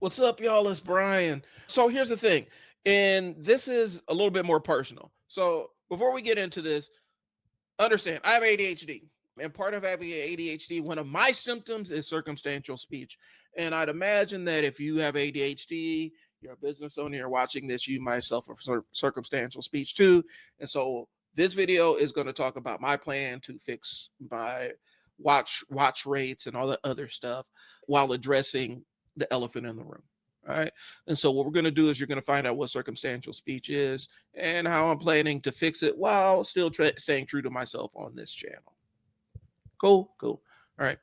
What's up, y'all? It's Brian. So here's the thing, and this is a little bit more personal. So before we get into this, understand I have ADHD. And part of having ADHD, one of my symptoms is circumstantial speech. And I'd imagine that if you have ADHD, you're a business owner, you're watching this, you might suffer from circumstantial speech too. And so this video is going to talk about my plan to fix my watch rates and all the other stuff while addressing the elephant in the room. All right. And so what we're going to do is you're going to find out what circumstantial speech is and how I'm planning to fix it while still staying true to myself on this channel. Cool. All right.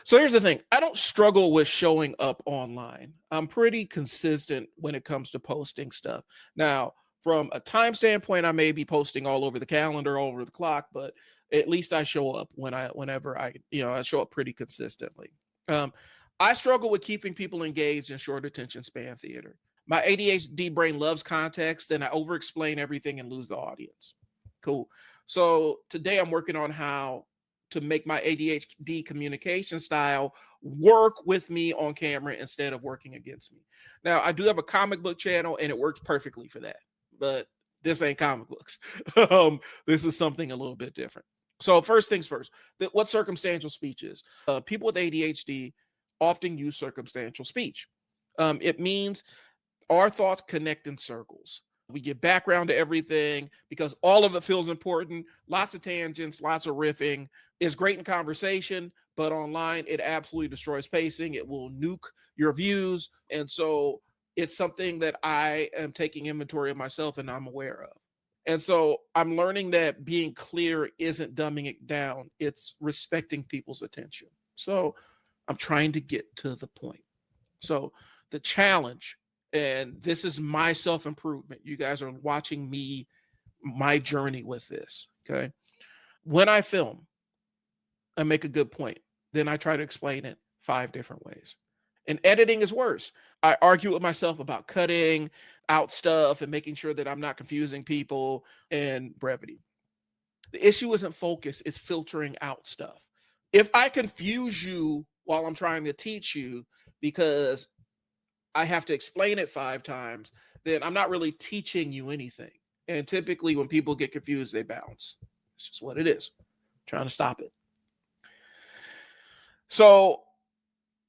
So here's the thing. I don't struggle with showing up online. I'm pretty consistent when it comes to posting stuff. Now, from a time standpoint, I may be posting all over the calendar, all over the clock, but at least I show up whenever I show up pretty consistently. I struggle with keeping people engaged in short attention span theater. My ADHD brain loves context, and I over explain everything and lose the audience. Cool. So today I'm working on how to make my ADHD communication style work with me on camera instead of working against me. Now, I do have a comic book channel, and it works perfectly for that. But this ain't comic books. This is something a little bit different. So first things first, what circumstantial speech is. People with ADHD often use circumstantial speech. It means our thoughts connect in circles. We give background to everything because all of it feels important. Lots of tangents, lots of riffing. It's great in conversation, but online it absolutely destroys pacing. It will nuke your views. And so it's something that I am taking inventory of myself and I'm aware of. And so I'm learning that being clear isn't dumbing it down. It's respecting people's attention. So I'm trying to get to the point. So the challenge, and this is my self-improvement. You guys are watching me, my journey with this, okay? When I film, I make a good point. Then I try to explain it 5 different ways. And editing is worse. I argue with myself about cutting out stuff and making sure that I'm not confusing people and brevity. The issue isn't focus, it's filtering out stuff. If I confuse you while I'm trying to teach you because I have to explain it 5 times, then I'm not really teaching you anything. And typically when people get confused, they bounce. It's just what it is. I'm trying to stop it. So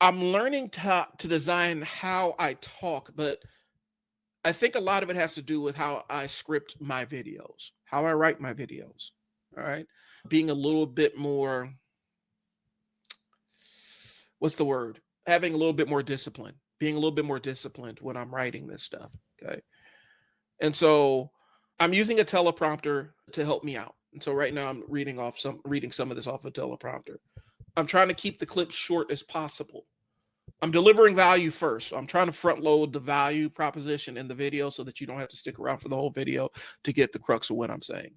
I'm learning to design how I talk, but I think a lot of it has to do with how I script my videos, how I write my videos. All right. Being a little bit more, what's the word? Having a little bit more discipline, being a little bit more disciplined when I'm writing this stuff. Okay. And so I'm using a teleprompter to help me out. And so right now I'm reading some of this off a teleprompter. I'm trying to keep the clips short as possible. I'm delivering value first. So I'm trying to front load the value proposition in the video so that you don't have to stick around for the whole video to get the crux of what I'm saying.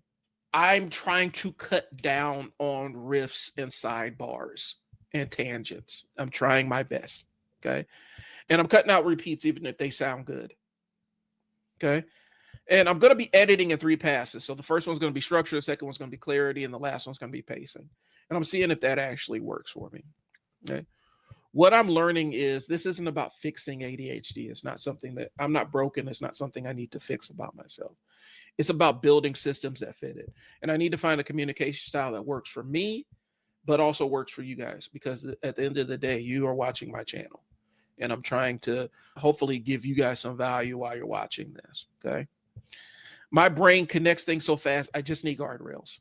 I'm trying to cut down on riffs and sidebars and tangents. I'm trying my best. Okay. And I'm cutting out repeats even if they sound good. Okay. And I'm going to be editing in 3 passes. So the first one's going to be structure, the second one's going to be clarity, and the last one's going to be pacing. And I'm seeing if that actually works for me. Okay. What I'm learning is this isn't about fixing ADHD. It's not something that I'm not broken. It's not something I need to fix about myself. It's about building systems that fit it. And I need to find a communication style that works for me, but also works for you guys, because at the end of the day, you are watching my channel. And I'm trying to hopefully give you guys some value while you're watching this. Okay. My brain connects things so fast. I just need guardrails.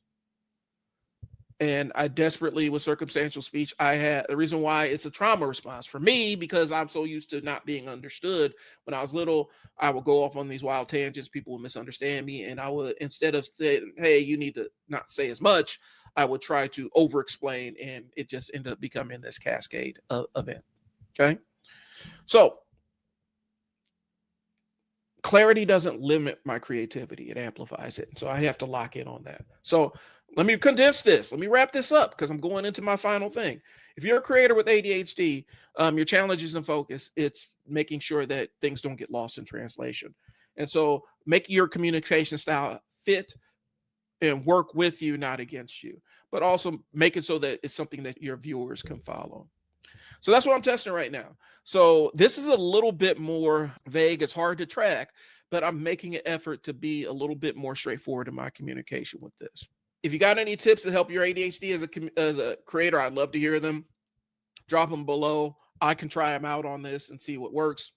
And I desperately, with circumstantial speech, I had the reason why it's a trauma response for me, because I'm so used to not being understood. When I was little, I would go off on these wild tangents. People would misunderstand me. And I would, instead of saying, hey, you need to not say as much, I would try to over explain. And it just ended up becoming this cascade event. Okay. So clarity doesn't limit my creativity. It amplifies it. So I have to lock in on that. So let me condense this. Let me wrap this up because I'm going into my final thing. If you're a creator with ADHD, your challenge isn't focus. It's making sure that things don't get lost in translation. And so make your communication style fit and work with you, not against you, but also make it so that it's something that your viewers can follow. So that's what I'm testing right now. So this is a little bit more vague. It's hard to track, but I'm making an effort to be a little bit more straightforward in my communication with this. If you got any tips that help your ADHD as a creator, I'd love to hear them. Drop them below. I can try them out on this and see what works.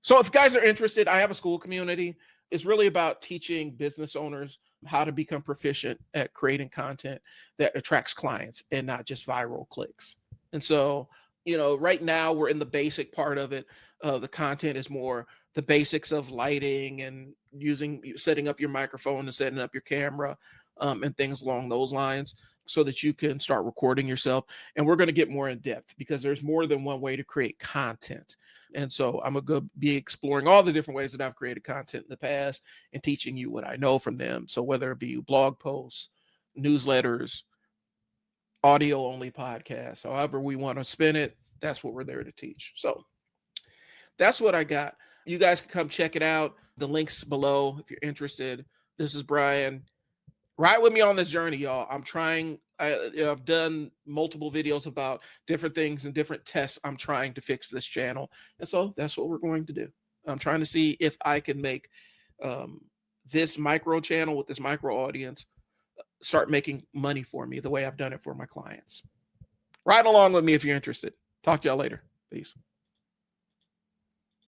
So if you guys are interested, I have a school community. It's really about teaching business owners how to become proficient at creating content that attracts clients and not just viral clicks. And so, right now we're in the basic part of it. The content is more the basics of lighting and setting up your microphone and setting up your camera, and things along those lines, so that you can start recording yourself. And we're going to get more in depth because there's more than one way to create content. And so I'm going to be exploring all the different ways that I've created content in the past and teaching you what I know from them. So whether it be blog posts, newsletters, audio only podcasts, however we want to spin it, that's what we're there to teach. So that's what I got. You guys can come check it out. The link's below if you're interested. This is Brian. Ride with me on this journey, y'all. I've done multiple videos about different things and different tests. I'm trying to fix this channel. And so that's what we're going to do. I'm trying to see if I can make this micro channel with this micro audience start making money for me the way I've done it for my clients. Ride along with me if you're interested. Talk to y'all later. Peace.